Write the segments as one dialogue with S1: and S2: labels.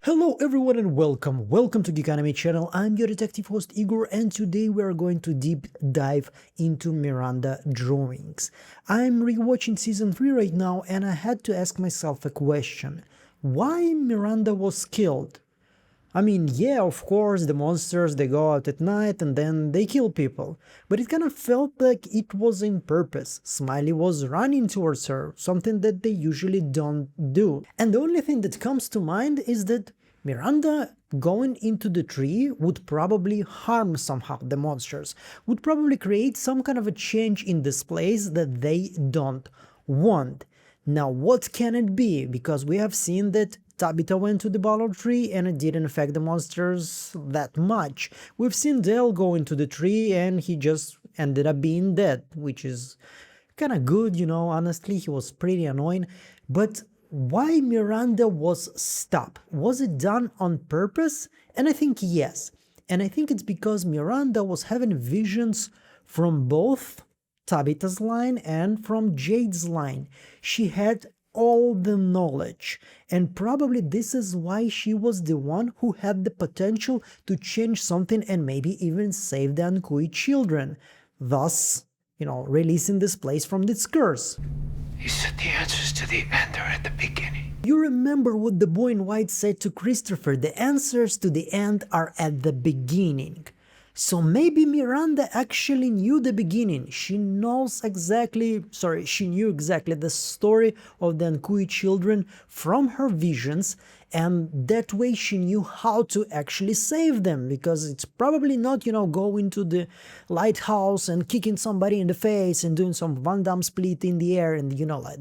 S1: Hello everyone and welcome to Geek Anime channel. I'm your detective host Igor, and today we are going to deep dive into Miranda drawings. I'm rewatching season 3 right now, and I had to ask myself a question. Why Miranda was killed? I mean, yeah, of course, the monsters, they go out at night and then they kill people. But it kind of felt like it was in purpose. Smiley was running towards her, something that they usually don't do. And the only thing that comes to mind is that Miranda going into the tree would probably harm somehow the monsters, would probably create some kind of a change in this place that they don't want. Now, what can it be? Because we have seen that Tabitha went to the bottle tree and it didn't affect the monsters that much. We've seen Dale go into the tree and he just ended up being dead, which is kind of good, honestly. He was pretty annoying. But why Miranda was stopped? Was it done on purpose? And I think yes. And I think it's because Miranda was having visions from both Tabitha's line and from Jade's line. She had all the knowledge, and probably this is why she was the one who had the potential to change something and maybe even save the Ankui children, thus, releasing this place from its curse.
S2: He said the answers to the end are at the beginning.
S1: You remember what the boy in white said to Christopher: the answers to the end are at the beginning. So maybe Miranda actually knew the beginning. She knew exactly the story of the Ankui children from her visions, and that way she knew how to actually save them, because it's probably not, going to the lighthouse and kicking somebody in the face and doing some Van Damme split in the air and,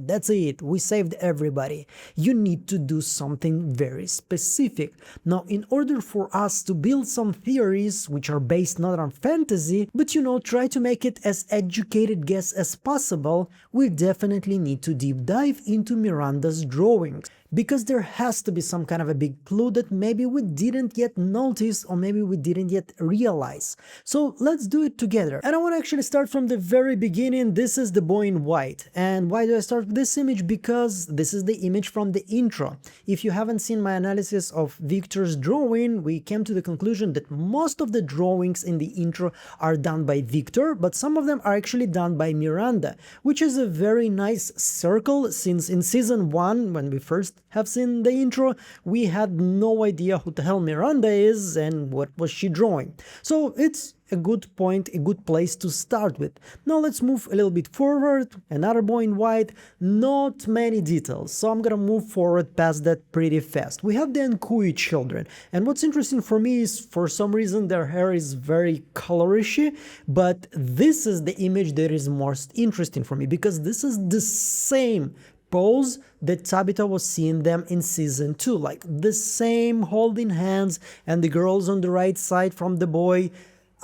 S1: that's it, we saved everybody. You need to do something very specific. Now, in order for us to build some theories which are based not on fantasy, but try to make it as educated guess as possible, we definitely need to deep dive into Miranda's drawings, because there has to be some kind of a big clue that maybe we didn't yet notice or maybe we didn't yet realize. So let's do it together. And I want to actually start from the very beginning. This is the boy in white. And why do I start with this image? Because this is the image from the intro. If you haven't seen my analysis of Victor's drawing, we came to the conclusion that most of the drawings in the intro are done by Victor, but some of them are actually done by Miranda, which is a very nice circle, since in season 1, when we first have seen the intro, we had no idea who the hell Miranda is and what was she drawing. So it's a good point, a good place to start with. Now let's move a little bit forward. Another boy in white, not many details, so I'm gonna move forward past that pretty fast. We have the Ankui children, and what's interesting for me is, for some reason, their hair is very colorishy, but this is the image that is most interesting for me, because this is the same pose that Tabitha was seeing them in season 2, like the same holding hands and the girls on the right side from the boy,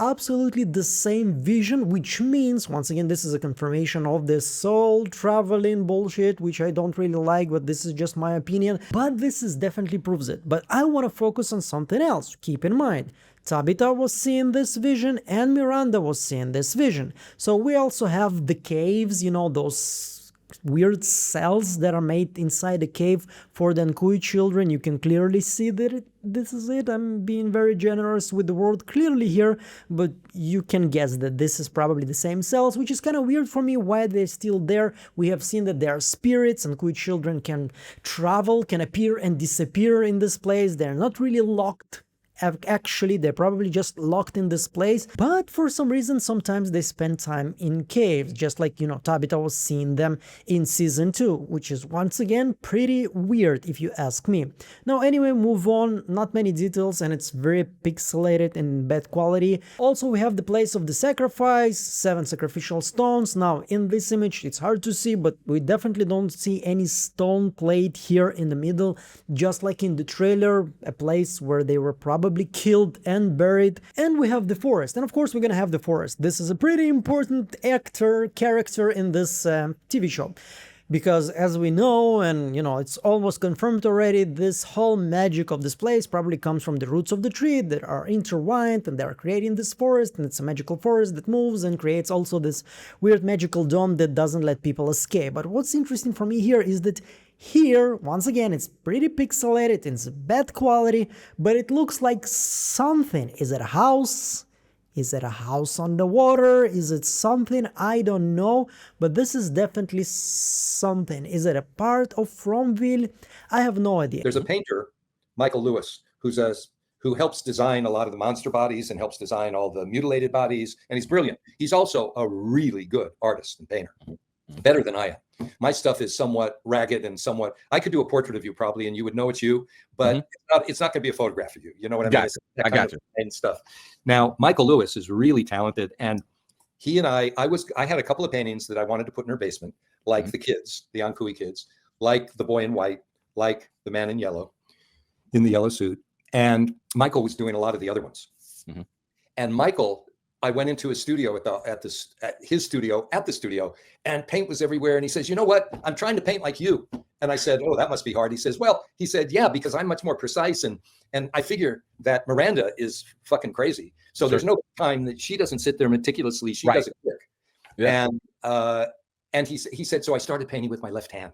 S1: absolutely the same vision, which means, once again, this is a confirmation of this soul traveling bullshit, which I don't really like, but this is just my opinion, but this is definitely proves it. But I want to focus on something else. Keep in mind, Tabitha was seeing this vision and Miranda was seeing this vision. So we also have the caves, those weird cells that are made inside the cave for the Ankui children. You can clearly see that this is it. I'm being very generous with the word clearly here, but you can guess that this is probably the same cells, which is kind of weird for me why they're still there. We have seen that they are spirits, and Ankui children can travel, can appear and disappear in this place. They're not really locked. Actually, they're probably just locked in this place, but for some reason sometimes they spend time in caves, just like Tabitha was seeing them in season 2, which is once again pretty weird if you ask me. Now anyway, move on, not many details, and it's very pixelated and bad quality. Also, we have the place of the sacrifice, 7 sacrificial stones. Now in this image it's hard to see, but we definitely don't see any stone plate here in the middle, just like in the trailer, a place where they were probably killed and buried. And we have the forest, and of course we're gonna have the forest. This is a pretty important character in this TV show. Because as we know, and it's almost confirmed already, this whole magic of this place probably comes from the roots of the tree that are intertwined and they are creating this forest, and it's a magical forest that moves and creates also this weird magical dome that doesn't let people escape. But what's interesting for me here is that here, once again, it's pretty pixelated, it's bad quality, but it looks like something. Is it a house? Is it a house on the water? Is it something? I don't know, but this is definitely something. Is it a part of Fromville? I have no idea.
S3: There's a painter, Michael Lewis, who helps design a lot of the monster bodies and helps design all the mutilated bodies, and he's brilliant. He's also a really good artist and painter, better than I am. My stuff is somewhat ragged and somewhat. I could do a portrait of you probably, and you would know it's you, but it's not going to be a photograph of you. You know what I mean?
S4: I got you.
S3: And stuff. Now, Michael Lewis is really talented, and he and I had a couple of paintings that I wanted to put in her basement, like the kids, the Ankui kids, like the boy in white, like the man in yellow, in the yellow suit, and Michael was doing a lot of the other ones. And Michael, I went into his studio at his studio, and paint was everywhere. And he says, "You know what? I'm trying to paint like you." And I said, "Oh, that must be hard." He says, "Well," he said, "Yeah, because I'm much more precise, and I figure that Miranda is fucking crazy. So there's no time that she doesn't sit there meticulously. She does it quick." Yeah. And he said, "So I started painting with my left hand."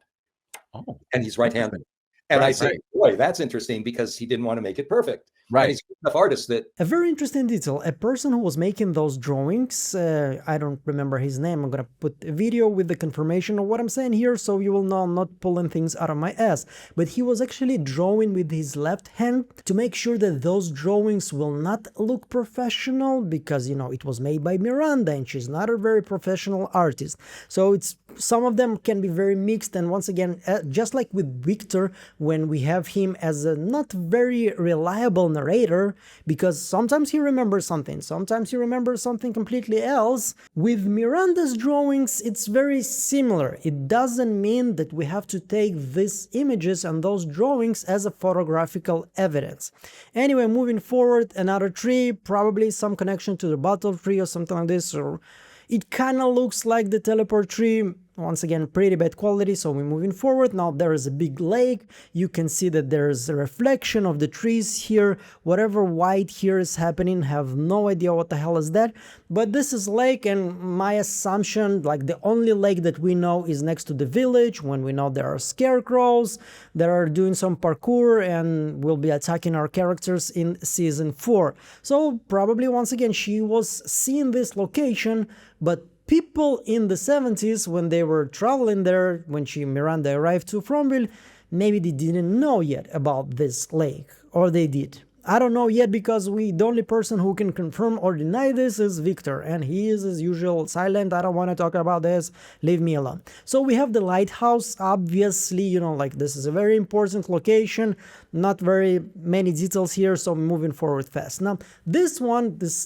S3: Oh, and he's right-handed. And I said, "Boy, that's interesting," because he didn't want to make it perfect. And he's enough artist that...
S1: A very interesting detail. A person who was making those drawings, I don't remember his name. I'm going to put a video with the confirmation of what I'm saying here, so you will know I'm not pulling things out of my ass. But he was actually drawing with his left hand to make sure that those drawings will not look professional, because, it was made by Miranda, and she's not a very professional artist. So some of them can be very mixed, and once again, just like with Victor, when we have him as a not very reliable narrator, because sometimes he remembers something, sometimes he remembers something completely else. With Miranda's drawings, it's very similar. It doesn't mean that we have to take these images and those drawings as a photographical evidence. Anyway, moving forward, another tree, probably some connection to the bottle tree or something like this, or it kind of looks like the teleport tree. Once again, pretty bad quality, so we're moving forward. Now there is a big lake. You can see that there's a reflection of the trees here. Whatever white here is happening, have no idea what the hell is that. But this is lake, and my assumption, like the only lake that we know is next to the village, when we know there are scarecrows that are doing some parkour and will be attacking our characters in season 4. So probably, once again, she was seeing this location, but people in the 70s, when they were traveling there, when Miranda arrived to Fromville, maybe they didn't know yet about this lake, or they did. I don't know yet, because the only person who can confirm or deny this is Victor, and he is as usual silent. I don't want to talk about this, leave me alone. So we have the lighthouse, obviously, like this is a very important location, not very many details here, so I'm moving forward fast. Now this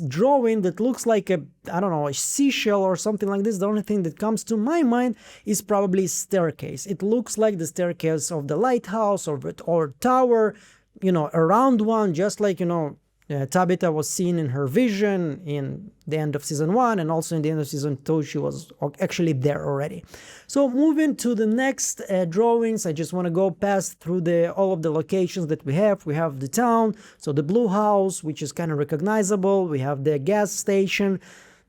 S1: drawing that looks like a seashell or something like this, the only thing that comes to my mind is probably staircase. It looks like the staircase of the lighthouse or tower, around one, just like, Tabitha was seen in her vision in the end of season 1, and also in the end of season 2, she was actually there already. So moving to the next drawings, I just want to go past through all of the locations that we have. We have the town, so the blue house, which is kind of recognizable. We have the gas station.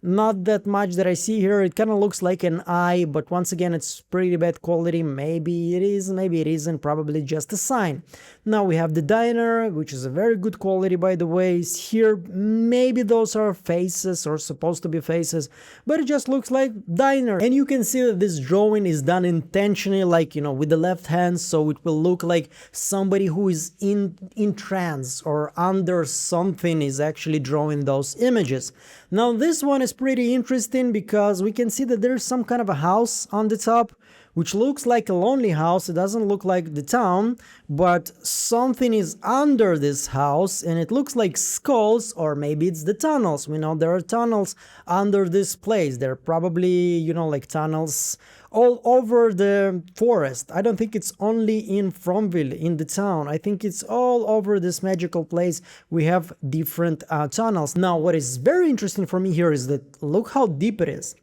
S1: Not that much that I see here. It kind of looks like an eye, but once again, it's pretty bad quality. Maybe it is, maybe it isn't, probably just a sign. Now we have the diner, which is a very good quality, by the way. Here, maybe those are faces or supposed to be faces, but it just looks like diner. And you can see that this drawing is done intentionally, like, with the left hand, so it will look like somebody who is in trance or under something is actually drawing those images. Now this one is pretty interesting, because we can see that there's some kind of a house on the top, which looks like a lonely house. It doesn't look like the town, but something is under this house, and it looks like skulls, or maybe it's the tunnels. We know there are tunnels under this place. They're probably, like tunnels all over the forest. I don't think it's only in Fromville, in the town. I think it's all over this magical place. We have different tunnels. Now, what is very interesting for me here is that look how deep it is.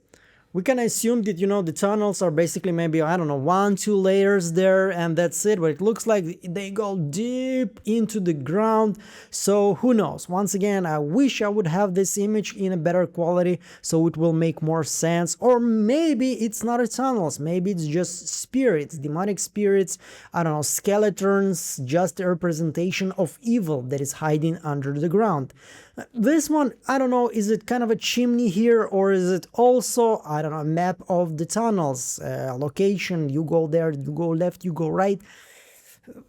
S1: We can assume that, the tunnels are basically maybe, I don't know, 1-2 layers there, and that's it. But it looks like they go deep into the ground. So who knows? Once again, I wish I would have this image in a better quality so it will make more sense. Or maybe it's not a tunnels. Maybe it's just spirits, demonic spirits, I don't know, skeletons, just a representation of evil that is hiding under the ground. This one, I don't know, is it kind of a chimney here, or is it also, I don't know, a map of the tunnels, location, you go there, you go left, you go right.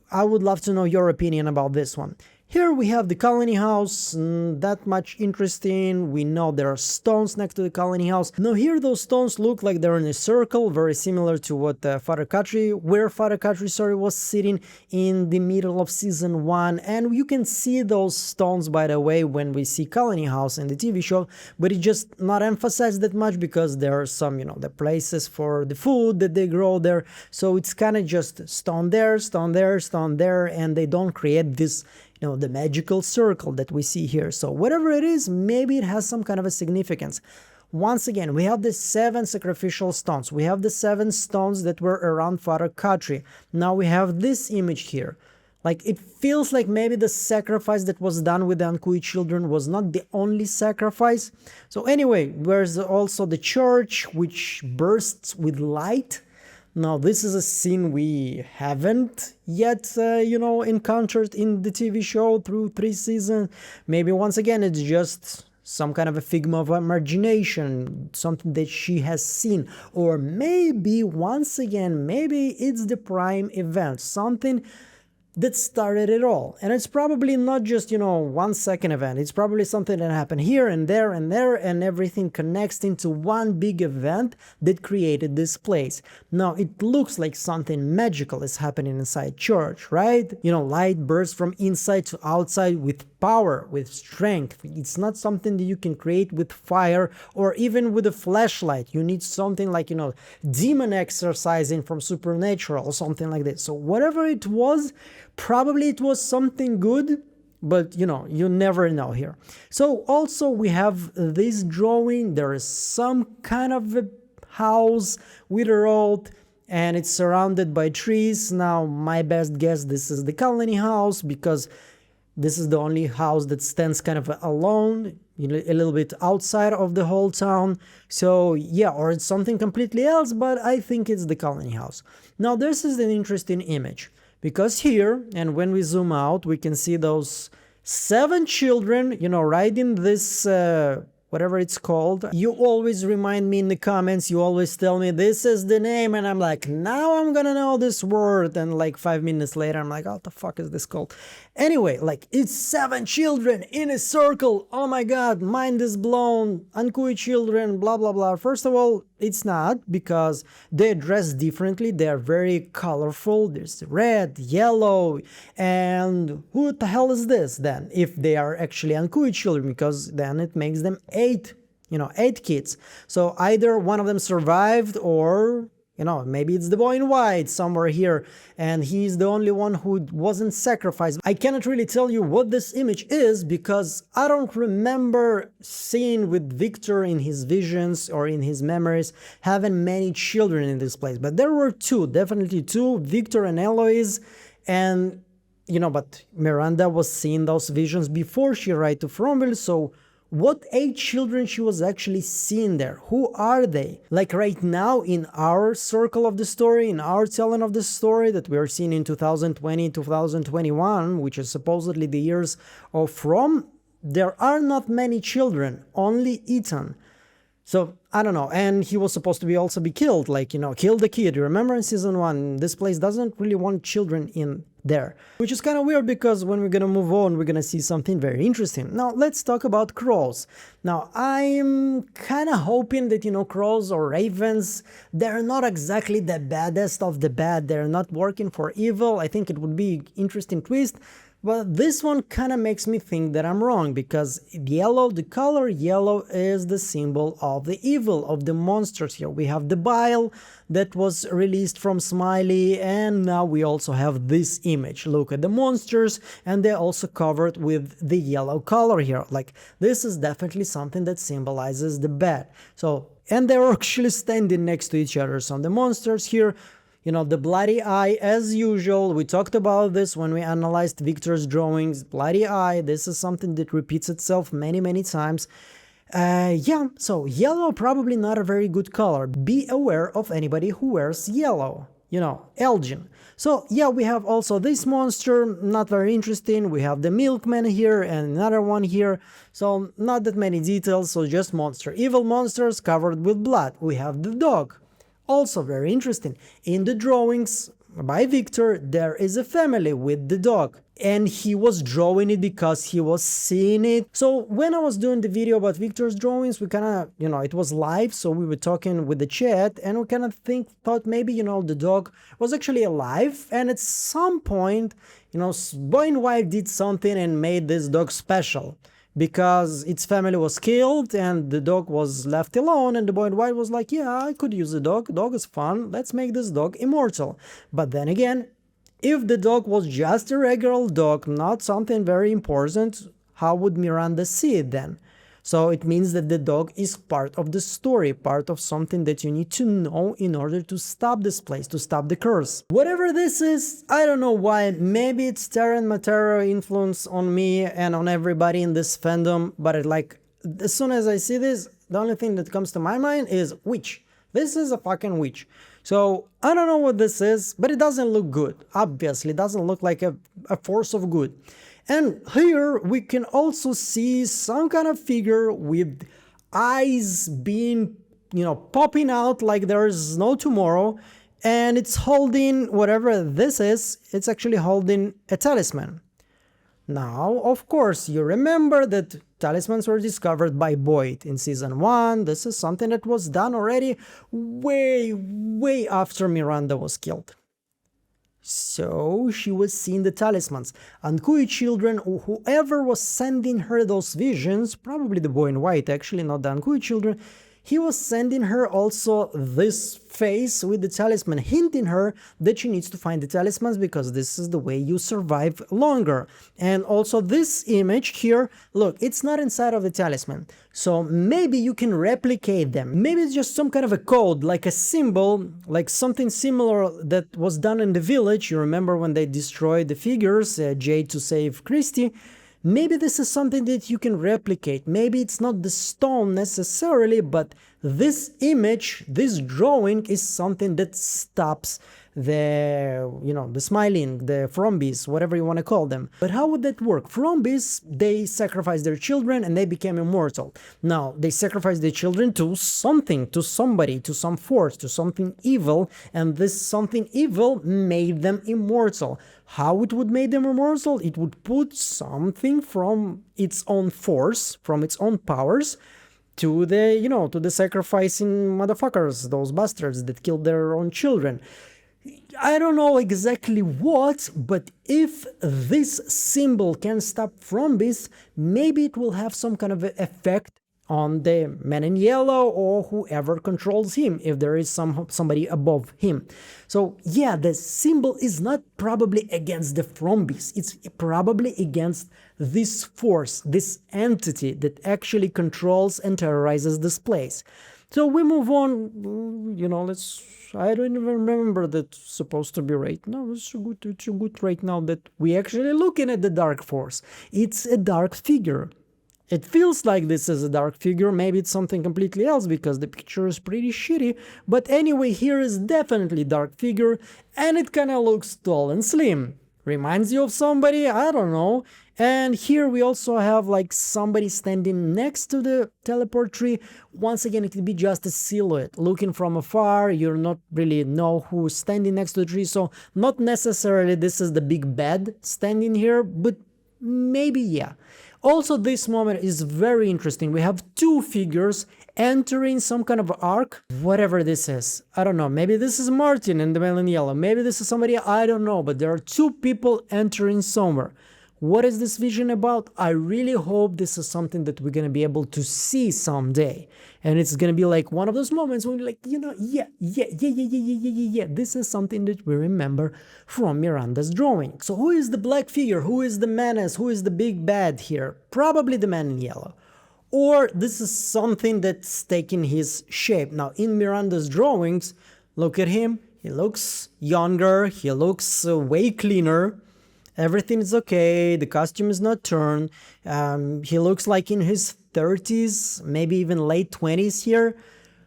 S1: I would love to know your opinion about this one. Here we have the colony house, that much interesting. We know there are stones next to the colony house. Now here those stones look like they're in a circle, very similar to what Father Katri was sitting in the middle of season 1. And you can see those stones, by the way, when we see colony house in the TV show, but it's just not emphasized that much because there are some, the places for the food that they grow there. So it's kind of just stone there, stone there, stone there, and they don't create this the magical circle that we see here. So whatever it is, maybe it has some kind of a significance. Once again, we have the 7 sacrificial stones. We have the 7 stones that were around Father Katri. Now we have this image here. Like, it feels like maybe the sacrifice that was done with the Ankui children was not the only sacrifice. So anyway, there's also the church, which bursts with light. Now, this is a scene we haven't yet, encountered in the TV show through 3 seasons. Maybe once again, it's just some kind of a figment of imagination, something that she has seen. Or maybe, once again, maybe it's the prime event, something that started it all. And it's probably not just, 1 second event. It's probably something that happened here and there and there, and everything connects into one big event that created this place. Now, it looks like something magical is happening inside church, right? Light bursts from inside to outside with power, with strength. It's not something that you can create with fire or even with a flashlight. You need something like, demon exorcising from Supernatural or something like this. So whatever it was, probably it was something good, but you never know here. So also we have this drawing. There is some kind of a house with a road, and it's surrounded by trees. Now, my best guess, this is the colony house, because this is the only house that stands kind of alone, a little bit outside of the whole town. So yeah, or it's something completely else, but I think it's the colony house. Now, this is an interesting image, because here, and when we zoom out, we can see those 7 children, riding this, whatever it's called. You always remind me in the comments, you always tell me this is the name, and I'm like, now I'm gonna know this word, and like 5 minutes later I'm like, what the fuck is this called? Anyway, like, it's 7 children in a circle. Oh my god, mind is blown. Ankui children, blah blah blah. First of all, it's not, because they're dressed differently. They're very colorful. There's red, yellow, and who the hell is this then, if they are actually Ankui children? Because then it makes them 8 kids. So either one of them survived, or maybe it's the boy in white somewhere here, and he's the only one who wasn't sacrificed. I cannot really tell you what this image is, because I don't remember seeing with Victor in his visions or in his memories having many children in this place. But there were 2, definitely 2, Victor and Eloise, and but Miranda was seeing those visions before she arrived to Fromville. So what 8 children she was actually seeing there? Who are they? Like right now in our circle of the story, in our telling of the story that we are seeing in 2020, 2021, which is supposedly the years of From, there are not many children, only Ethan. So, I don't know, and he was supposed to be also be killed, like, kill the kid. You remember in season 1, this place doesn't really want children in there. Which is kind of weird, because when we're gonna move on, we're gonna see something very interesting. Now, let's talk about crows. Now, I'm kind of hoping that, crows or ravens, they're not exactly the baddest of the bad. They're not working for evil. I think it would be interesting twist. But this one kind of makes me think that I'm wrong, because yellow, the color yellow is the symbol of the evil, of the monsters here. We have the bile that was released from Smiley, and now we also have this image. Look at the monsters, and they're also covered with the yellow color here. Like, this is definitely something that symbolizes the bad. So, and they're actually standing next to each other. So the monsters here, you know, the bloody eye, as usual. We talked about this when we analyzed Victor's drawings. Bloody eye, this is something that repeats itself many times. Yeah, so yellow probably not a very good color. Be aware of anybody who wears yellow. You know, Elgin. So yeah, we have also this monster, not very interesting. We have the milkman here and another one here. So not that many details, so just monster. Evil monsters covered with blood. We have the dog. Also very interesting. In the drawings by Victor, there is a family with the dog. And he was drawing it because he was seeing it. So when I was doing the video about Victor's drawings, we kind of, you know, it was live, so we were talking with the chat, and we kind of thought maybe, you know, the dog was actually alive, and at some point, you know, Boy in White did something and made this dog special, because its family was killed and the dog was left alone, and the Boy in White was like, yeah, I could use a dog is fun, let's make this dog immortal. But then again, if the dog was just a regular dog, not something very important, how would Miranda see it then? So it means that the dog is part of the story, part of something that you need to know in order to stop this place, to stop the curse. Whatever this is, I don't know why. Maybe it's Terra and Matera influence on me and on everybody in this fandom, but as soon as I see this, the only thing that comes to my mind is witch. This is a fucking witch. So I don't know what this is, but it doesn't look good. Obviously, it doesn't look like a force of good. And here we can also see some kind of figure with eyes being, you know, popping out like there's no tomorrow. And it's holding whatever this is, it's actually holding a talisman. Now, of course, you remember that talismans were discovered by Boyd in season 1. This is something that was done already way after Miranda was killed. So she was seeing the talismans. And Kui children, or whoever was sending her those visions, probably the Boy in White actually, not the Kui children, he was sending her also this face with the talisman, hinting her that she needs to find the talismans because this is the way you survive longer. And also this image here, look, it's not inside of the talisman. So maybe you can replicate them. Maybe it's just some kind of a code, like a symbol, like something similar that was done in the village. You remember when they destroyed the figures, Jade to save Christie. Maybe this is something that you can replicate. Maybe it's not the stone necessarily, but this image, this drawing is something that stops the, you know, the smiling, the frombies, whatever you want to call them. But how would that work? Frombies, they sacrificed their children and they became immortal. Now, they sacrificed their children to something, to somebody, to some force, to something evil, and this something evil made them immortal. How it would make them immortal? It would put something from its own force, from its own powers, to the, you know, to the sacrificing motherfuckers, those bastards that killed their own children. I don't know exactly what, but if this symbol can stop Frombies, maybe it will have some kind of effect on the man in yellow or whoever controls him, if there is somebody above him. So yeah, the symbol is not probably against the Frombies, it's probably against this force, this entity that actually controls and terrorizes this place. So we move on, you know, I don't even remember that's supposed to be right. No, it's good right now that we actually looking at the dark force. It's a dark figure. It feels like this is a dark figure, maybe it's something completely else because the picture is pretty shitty, but anyway, here is definitely dark figure, and it kinda looks tall and slim. Reminds you of somebody? I don't know. And here we also have like somebody standing next to the teleport tree. Once again, it could be just a silhouette. Looking from afar, you'll not really know who's standing next to the tree, so not necessarily this is the big bad standing here, but maybe yeah. Also, this moment is very interesting. We have two figures entering some kind of arc, whatever this is. I don't know, maybe this is Martin and the man in yellow, maybe this is somebody, I don't know, but there are two people entering somewhere. What is this vision about? I really hope this is something that we're going to be able to see someday. And it's going to be like one of those moments when you're like, yeah. This is something that we remember from Miranda'S drawing. So who is the black figure? Who is the menace? Who is the big bad here? Probably the man in yellow. Or this is something that's taking his shape. Now, in Miranda'S drawings, look at him. He looks younger. He looks way cleaner. Everything is okay. The costume is not torn. He looks like in his 30s, maybe even late 20s here.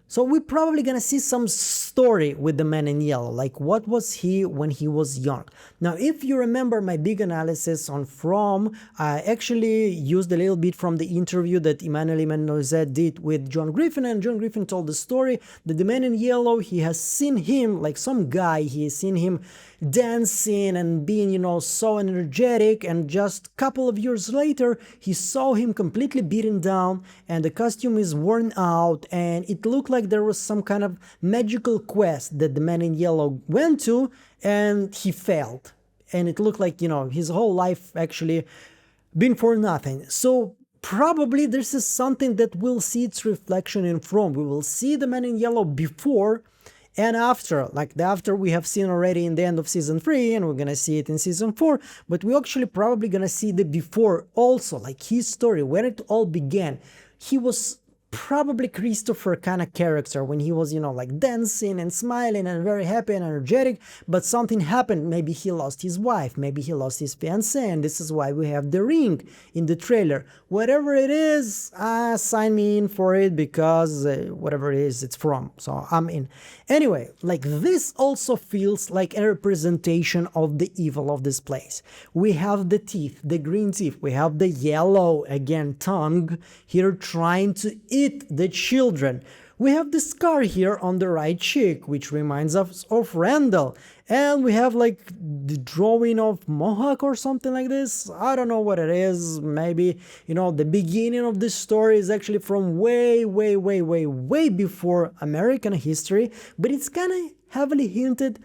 S1: So we're probably gonna see some story with the man in yellow, like what was he when he was young. Now, if you remember my big analysis on From, I actually used a little bit from the interview that Emmanuel Menozet did with John Griffin, and John Griffin told the story that the man in yellow, he has seen him, like some guy, he has seen him dancing and being, you know, so energetic, and just a couple of years later, he saw him completely beaten down, and the costume is worn out, and it looked like there was some kind of magical quest that the man in yellow went to, and he failed. And it looked like, you know, his whole life actually been for nothing. So probably this is something that we'll see its reflection in From. We will see the man in yellow before and after, like the after we have seen already in the end of season 3, and we're gonna see it in season 4, but we're actually probably gonna see the before also, like his story, where it all began. He was probably Christopher kind of character when he was, you know, like dancing and smiling and very happy and energetic, but something happened. Maybe he lost his wife, maybe he lost his fiancée, and this is why we have the ring in the trailer. Whatever it is, sign me in for it, because whatever it is, it's From, so I'm in. Anyway, like this also feels like a representation of the evil of this place. We have the teeth, the green teeth, we have the yellow, again, tongue here trying to eat the children. We have the scar here on the right cheek, which reminds us of Randall. And we have like the drawing of Mohawk or something like this. I don't know what it is. Maybe, you know, the beginning of this story is actually from way before American history. But it's kind of heavily hinted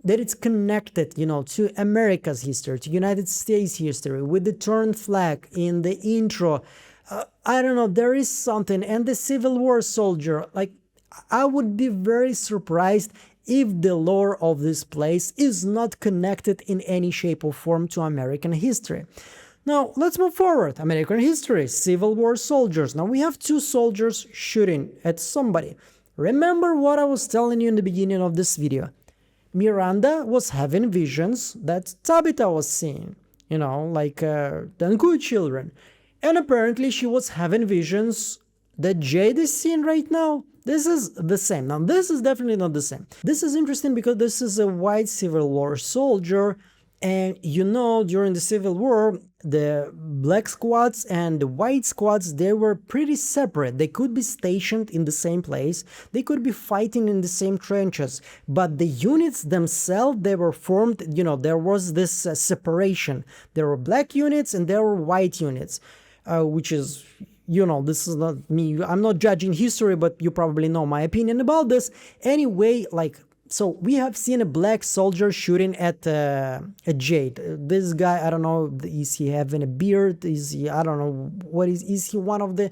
S1: that it's connected, you know, to America's history, to United States history, with the turned flag in the intro. I don't know, there is something. And the Civil War soldier, like, I would be very surprised if the lore of this place is not connected in any shape or form to American history. Now, let's move forward. American history, Civil War soldiers. Now, we have two soldiers shooting at somebody. Remember what I was telling you in the beginning of this video. Miranda was having visions that Tabitha was seeing, you know, like the Nkui children. And apparently she was having visions that Jade is seeing right now. This is the same. Now, this is definitely not the same. This is interesting because this is a white Civil War soldier. And you know, during the Civil War, the black squads and the white squads, they were pretty separate. They could be stationed in the same place. They could be fighting in the same trenches. But the units themselves, they were formed, you know, there was this separation. There were black units and there were white units. Which is, you know, this is not me, I'm not judging history, but you probably know my opinion about this. Anyway, like, so we have seen a black soldier shooting at Jade. This guy, I don't know, is he having a beard? Is he, I don't know, what is he one of the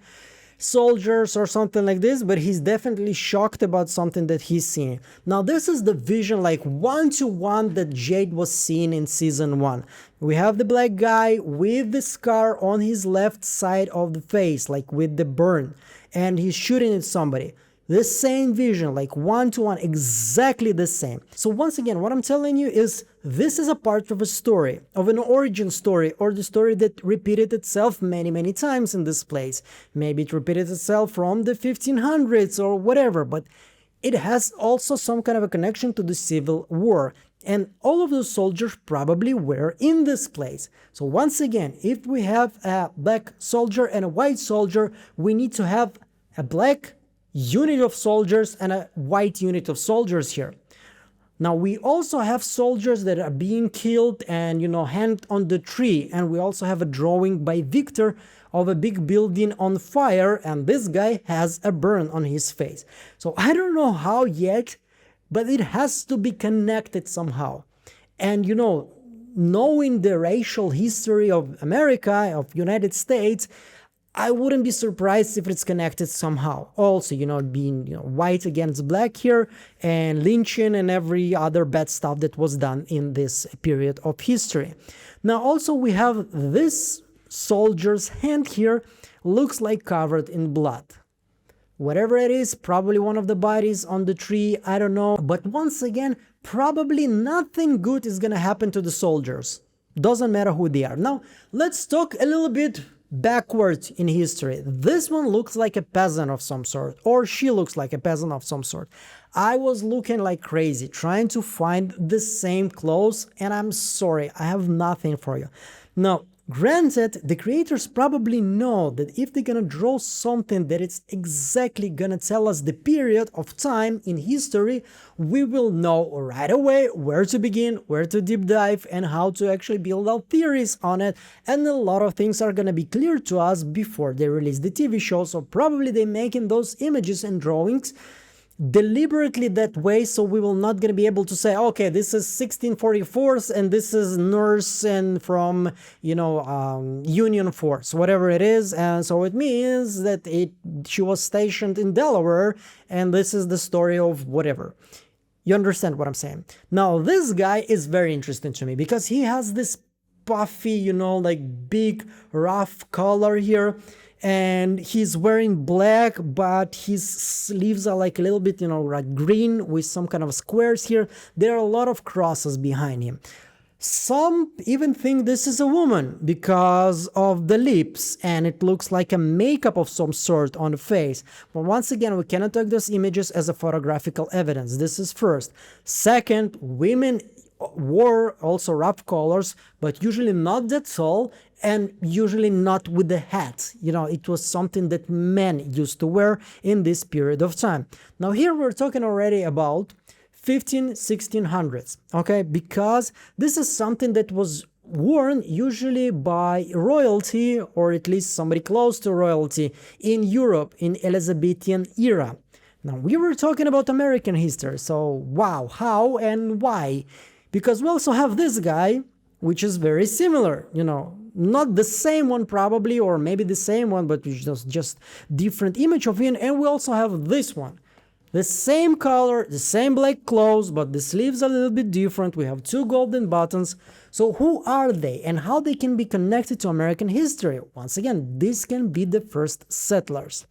S1: soldiers or something like this? But he's definitely shocked about something that he's seeing. Now, this is the vision, like one-to-one, that Jade was seeing in season 1. We have the black guy with the scar on his left side of the face, like with the burn, and he's shooting at somebody. The same vision, like one-to-one, exactly the same. So once again, what I'm telling you is this is a part of a story, of an origin story, or the story that repeated itself many times in this place. Maybe it repeated itself from the 1500s or whatever, but it has also some kind of a connection to the Civil War. And all of those soldiers probably were in this place. So once again, if we have a black soldier and a white soldier, we need to have a black unit of soldiers and a white unit of soldiers here. Now, we also have soldiers that are being killed and, you know, hanged on the tree. And we also have a drawing by Victor of a big building on fire. And this guy has a burn on his face. So I don't know how yet, but it has to be connected somehow. And, you know, knowing the racial history of America, of United States, I wouldn't be surprised if it's connected somehow. Also, being white against black here, and lynching and every other bad stuff that was done in this period of history. Now, also we have this soldier's hand here, looks like covered in blood. Whatever it is, probably one of the bodies on the tree, I don't know. But once again, probably nothing good is gonna happen to the soldiers. Doesn't matter who they are. Now, let's talk a little bit backwards in history. This one looks like a peasant of some sort, or she looks like a peasant of some sort. I was looking like crazy, trying to find the same clothes, and I'm sorry, I have nothing for you. Now, granted, the creators probably know that if they're gonna draw something that it's exactly gonna tell us the period of time in history, we will know right away where to begin, where to deep dive, and how to actually build out theories on it, and a lot of things are gonna be clear to us before they release the TV show, so probably they're making those images and drawings deliberately that way, so we will not going to be able to say, okay, this is 1644 and this is nurse and from Union Force, whatever it is, and so it means that she was stationed in Delaware and this is the story of whatever. You understand what I'm saying? Now this guy is very interesting to me because he has this puffy, like big rough collar here, and he's wearing black, but his sleeves are like a little bit, like green with some kind of squares here. There are a lot of crosses behind him. Some even think this is a woman because of the lips, and it looks like a makeup of some sort on the face. But once again, we cannot take those images as a photographical evidence. This is first. Second, women wore also rough colors, but usually not that tall, and usually not with the hat. It was something that men used to wear in this period of time. Now here we're talking already about 1600s, okay? Because this is something that was worn usually by royalty, or at least somebody close to royalty in Europe in Elizabethan era. Now we were talking about American history, so wow, how and why? Because we also have this guy, which is very similar, not the same one probably, or maybe the same one, but just different image of him. And we also have this one, the same color, the same black clothes, but the sleeves are a little bit different. We have two golden buttons. So who are they and how they can be connected to American history? Once again, this can be the first settlers.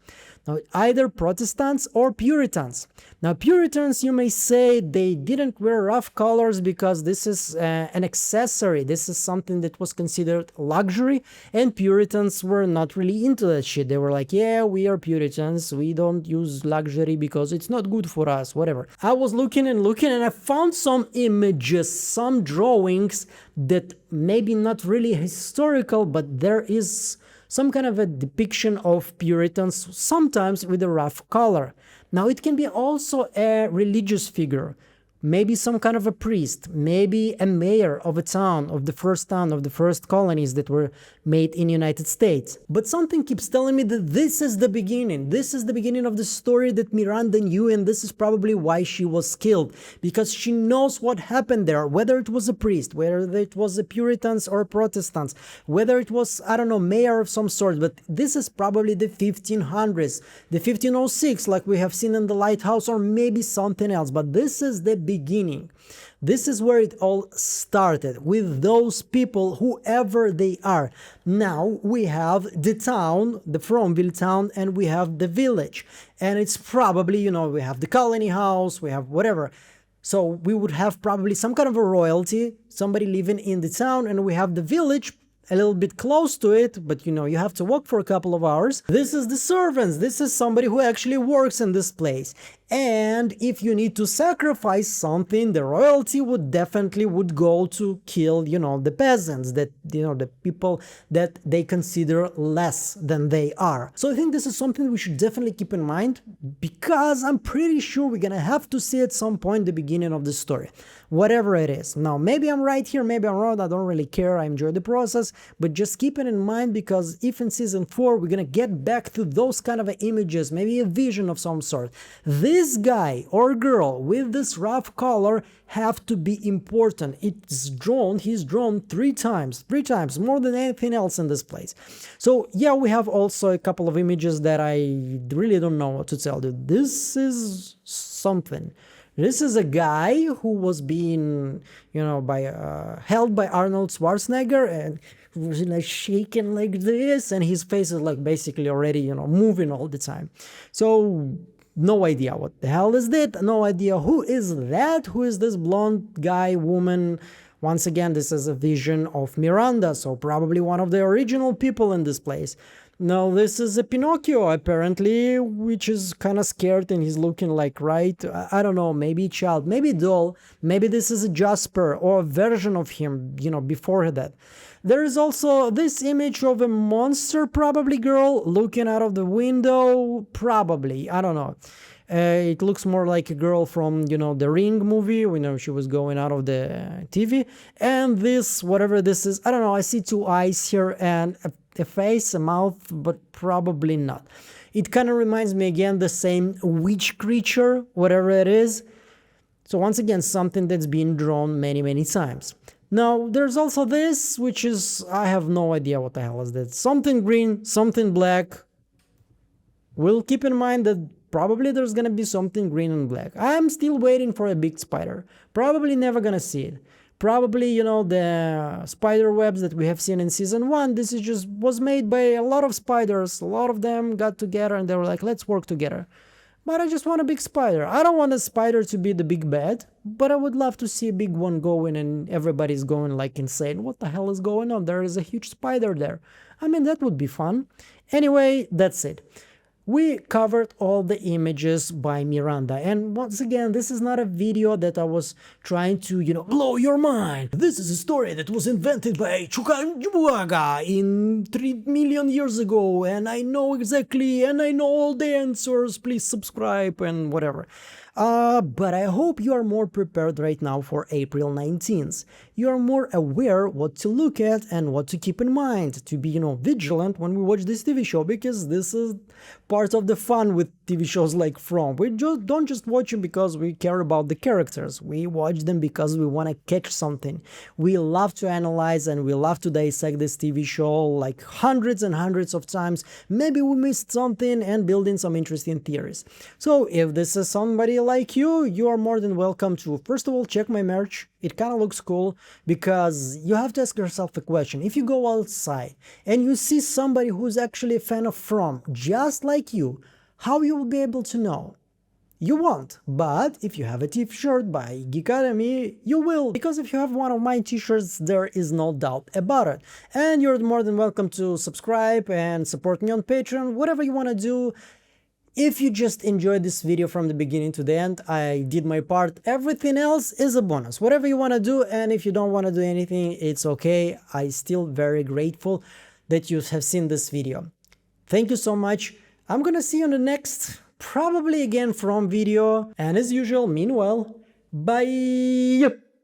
S1: Now, either Protestants or Puritans. Now, Puritans, you may say they didn't wear rough colors because this is an accessory. This is something that was considered luxury, and Puritans were not really into that shit. They were like, yeah, we are Puritans. We don't use luxury because it's not good for us, whatever. I was looking and I found some images, some drawings that maybe not really historical, but there is some kind of a depiction of Puritans, sometimes with a rough color. Now, it can be also a religious figure, maybe some kind of a priest, maybe a mayor of a town, of the first colonies that were made in the United States. But something keeps telling me that this is the beginning. This is the beginning of the story that Miranda knew, and this is probably why she was killed, because she knows what happened there, whether it was a priest, whether it was a Puritans or Protestants, whether it was, I don't know, mayor of some sort, but this is probably the 1500s, the 1506, like we have seen in the lighthouse, or maybe something else, but this is the beginning. This is where it all started, with those people, whoever they are. Now we have the town, the Fromville town, and we have the village. And it's probably, we have the colony house, we have whatever. So we would have probably some kind of a royalty, somebody living in the town, and we have the village a little bit close to it, but you have to walk for a couple of hours. This is the servants. This is somebody who actually works in this place. And if you need to sacrifice something, the royalty would go to kill, the peasants, that, the people that they consider less than they are. So I think this is something we should definitely keep in mind, because I'm pretty sure we're gonna have to see at some point the beginning of the story. whatever it is. Now, maybe I'm right here, maybe I'm wrong, I don't really care, I enjoy the process, but just keep it in mind, because if in season 4 we're gonna get back to those kind of images, maybe a vision of some sort, this guy or girl with this rough color have to be important. It's drawn, he's drawn three times, more than anything else in this place. So yeah, we have also a couple of images that I really don't know what to tell you. This is something. This is a guy who was being, you know, held by Arnold Schwarzenegger, and was like shaking like this, and his face is like basically already, you know, moving all the time. So no idea what the hell is that, no idea who is that, who is this blonde guy, woman. Once again, this is a vision of Miranda, so probably one of the original people in this place. Now, this is a Pinocchio, apparently, which is kind of scared, and he's looking like, right, I don't know, maybe a child, maybe doll, maybe this is a Jasper, or a version of him, you know, before that. There is also this image of a monster, probably girl, looking out of the window, probably, I don't know. It looks more like a girl from, you know, the Ring movie. We know she was going out of the TV. And this, whatever this is, I don't know, I see two eyes here and a face, a mouth, but probably not. It kind of reminds me again the same witch creature, whatever it is. So once again, something that's been drawn many, many times. Now, there's also this, which is, I have no idea what the hell is that. Something green, something black. We'll keep in mind that probably there's gonna be something green and black. I'm still waiting for a big spider. Probably never gonna see it. Probably, you know, the spider webs that we have seen in season 1, this is just was made by a lot of spiders. A lot of them got together and they were like, let's work together. But I just want a big spider. I don't want a spider to be the big bad, but I would love to see a big one going and everybody's going like insane. What the hell is going on? There is a huge spider there. I mean, that would be fun. Anyway, that's it. We covered all the images by Miranda, and once again, this is not a video that I was trying to, you know, blow your mind. This is a story that was invented by Chukwuemeka in 3 million years ago, and I know exactly, and I know all the answers, please subscribe and whatever. But I hope you are more prepared right now for April 19th. You are more aware what to look at and what to keep in mind, to be, you know, vigilant when we watch this TV show, because this is part of the fun with TV shows like From. We just don't just watch them because we care about the characters. We watch them because we want to catch something. We love to analyze and we love to dissect this TV show like hundreds and hundreds of times. Maybe we missed something and build in some interesting theories. So if this is somebody like you are more than welcome to, first of all, check my merch. It kind of looks cool, because you have to ask yourself a question. If you go outside and you see somebody who's actually a fan of From, just like you, how you will be able to know? You won't, but if you have a t-shirt by Geekademy, you will, because if you have one of my t-shirts, there is no doubt about it. And you're more than welcome to subscribe and support me on Patreon, whatever you want to do. If you just enjoyed this video from the beginning to the end, I did my part. Everything else is a bonus. Whatever you want to do, and if you don't want to do anything, it's okay. I'm still very grateful that you have seen this video. Thank you so much. I'm gonna see you on the next, probably again From video. And as usual, meanwhile, bye!